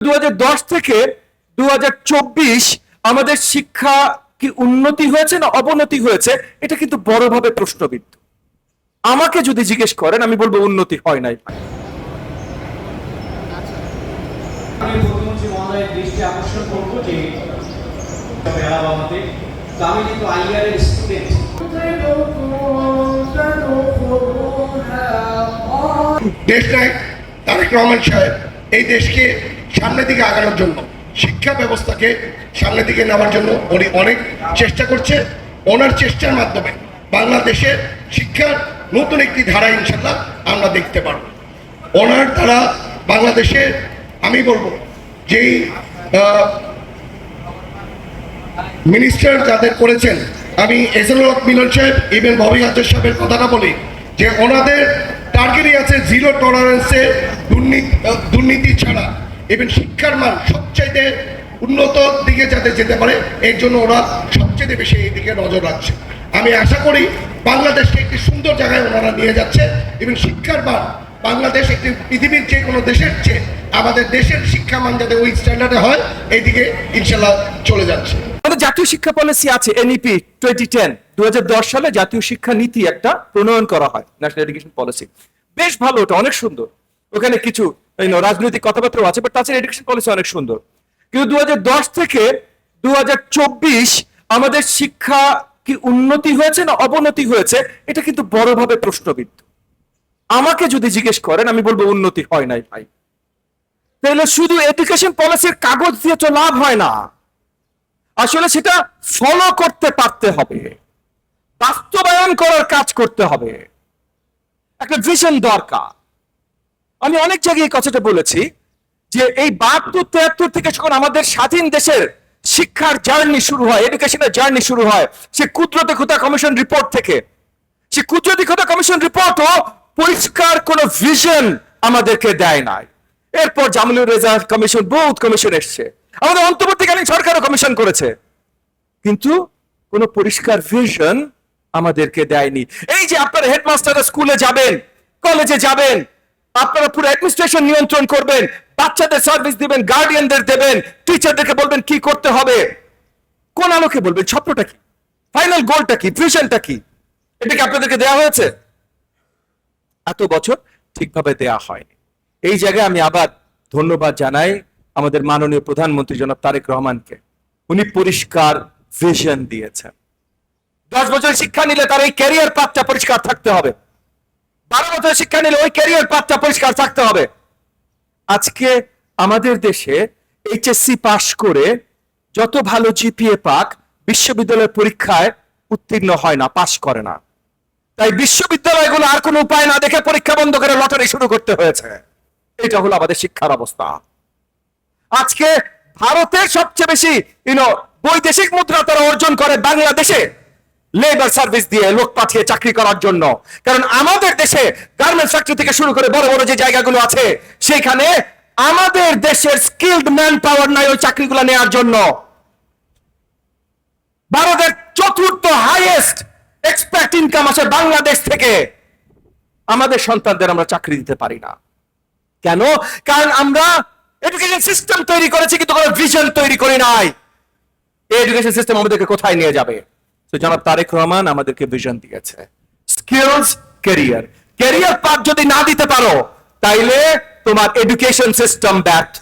2010 থেকে 2024 আমাদের শিক্ষা কি উন্নতি হয়েছে না অবনতি হয়েছে, এটা কিন্তু বড়ভাবে প্রশ্নবিদ্ধ। আমাকে যদি জিজ্ঞেস করেন আমি বলবো উন্নতি হয় নাই। আমি প্রধানমন্ত্রী মহোদয়ের দৃষ্টি আকর্ষণ করবো যে আমি যেহেতু আইআর এর স্টুডেন্ট, দেশনায়ক তারেক রহমান সাহেব এই দেশকে সামনের দিকে আগানোর জন্য, শিক্ষা ব্যবস্থাকে সামনের দিকে নেওয়ার জন্য উনি অনেক চেষ্টা করছে। ওনার চেষ্টার মাধ্যমে বাংলাদেশের শিক্ষার নতুন একটি ধারা ইনশাল্লাহ আমরা দেখতে পারব। ওনার দ্বারা বাংলাদেশে আমি বলবো যেই মিনিস্টার যাদের করেছেন, আমি এসএল হক মিলন সাহেব ইভেন ভবি আচার সাহেবের কথাটা বলি যে ওনাদের টার্গেটই আছে জিরো টলারেন্সে দুর্নীতি ছাড়া এবং শিক্ষার মান সবচাইতে উন্নত দিকে যাতে যেতে পারে এর জন্য ওরা সবচেয়ে বেশি এই দিকে নজর রাখছে। আমি আশা করি বাংলাদেশকে একটি সুন্দর জায়গায় ওনারা নিয়ে যাচ্ছে এবং শিক্ষার মান বাংলাদেশ একটি পৃথিবীর যে কোনো দেশের চেয়ে আমাদের দেশের শিক্ষা মান যাতে ওই স্ট্যান্ডার্ডে হয় এইদিকে ইনশাল্লাহ চলে যাচ্ছে। আমাদের জাতীয় শিক্ষা পলিসি আছে এনইপি 2010, 2010 সালে জাতীয় শিক্ষা নীতি একটা প্রণয়ন করা হয়, ন্যাশনাল এডুকেশন পলিসি। বেশ ভালো, ওটা অনেক সুন্দর। ওখানে কিছু রাজনৈতিক কথাবার্তাও আছে, বাট তাছাড়া এডুকেশন পলিসি অনেক সুন্দর। কিন্তু 2010 থেকে 2024 আমাদের শিক্ষা কি উন্নতি হয়েছে না অবনতি হয়েছে, এটা কিন্তু বড়ভাবে প্রশ্নবিদ্ধ। আমাকে যদি জিজ্ঞেস করেন আমি বলবো উন্নতি হয় নাই ভাই। তাহলে শুধু এডুকেশন পলিসির কাগজ দিয়ে তো লাভ হয় না, আসলে সেটা ফলো করতে পারতে হবে, বাস্তবায়ন করার কাজ করতে হবে, একটা ভিশন দরকার। আমি অনেক জায়গায় এই কথাটা বলেছি যে এই 72-73 থেকে যখন আমাদের স্বাধীন দেশের শিক্ষার জার্নি শুরু হয়, এডুকেশনের জার্নি শুরু হয়, সে কুদরতে খোদা কমিশন রিপোর্ট থেকে, সে কুদরতি খোদা কমিশন রিপোর্টও পরিষ্কার কোন ভিশন আমাদেরকে দেয় নাই। এরপর জামিলুর রেজা কমিশন, বহুত কমিশন এসছে, আমাদের অন্তর্বর্তীকালীন সরকারও কমিশন করেছে, কিন্তু কোন পরিষ্কার ভিশন আমাদেরকে দেয়নি। এই যে আপনারা হেডমাস্টাররা স্কুলে যাবেন, কলেজে যাবেন, আপনারা পুরো অ্যাডমিনিস্ট্রেশন নিয়ন্ত্রণ করবেন, বাচ্চাদের সার্ভিস দিবেন, গার্ডিয়ানদের দেবেন, টিচারদেরকে বলবেন কি করতে হবে, কোন আলোকে বলবেন? স্বপ্নটা কি, ফাইনাল গোলটা কি, ভিশনটা কি? এটা কি আপনাদেরকে দেওয়া হয়েছে? এত বছর ঠিকভাবে দেয়া হয়নি। এই জায়গায় আমি আবার ধন্যবাদ জানাই আমাদের মাননীয় প্রধানমন্ত্রী জনাব তারেক রহমানকে। উনি পরিষ্কার ভিশন দিয়েছেন। 10 বছর শিক্ষা নিলে তার এই ক্যারিয়ার পাথটা পরিষ্কার থাকতে হবে, 12 বছর শিক্ষা নিলে ওই ক্যারিয়ার পাথটা পরিষ্কার থাকতে হবে। আজকে আমাদের দেশে এইচএসসি পাস করে যত ভালো জিপিএ পাক, বিশ্ববিদ্যালয়ের পরীক্ষায় উত্তীর্ণ হয় না, পাস করে না। তাই বিশ্ববিদ্যালয়গুলো আর কোনো উপায় না দেখে পরীক্ষা বন্ধ করে লটারি শুরু করতে হয়েছে। এটা হলো আমাদের শিক্ষার অবস্থা। আজকে ভারতের সবচেয়ে বেশি বৈদেশিক মুদ্রা তারা অর্জন করে বাংলাদেশে লেবার সার্ভিস দিয়ে, লোক পাঠিয়ে চাকরি করার জন্য। কারণ আমাদের দেশে গার্মেন্টস ফ্যাক্টরি থেকে শুরু করে বড় বড় যে জায়গাগুলো আছে সেখানে আমাদের দেশের স্কিলড ম্যান পাওয়ার নাই ওই চাকরিগুলো নেওয়ার জন্য। ভারতের চতুর্থ হাইয়েস্ট এক্সপেক্ট ইনকাম আসে বাংলাদেশ থেকে। আমাদের সন্তানদের আমরা চাকরি দিতে পারি না কেন? কারণ আমরা এডুকেশন সিস্টেম তৈরি করেছি কিন্তু কোনো ভিশন তৈরি করি নাই। এই এডুকেশন সিস্টেম আমাদেরকে কোথায় নিয়ে যাবে? তো জনাব তারেক রহমান আমাদেরকে ভিশন দিয়েছে, স্কিলস, ক্যারিয়ার। ক্যারিয়ার পাথ যদি না দিতে পারো তাইলে তোমার এডুকেশন সিস্টেম ব্যর্থ।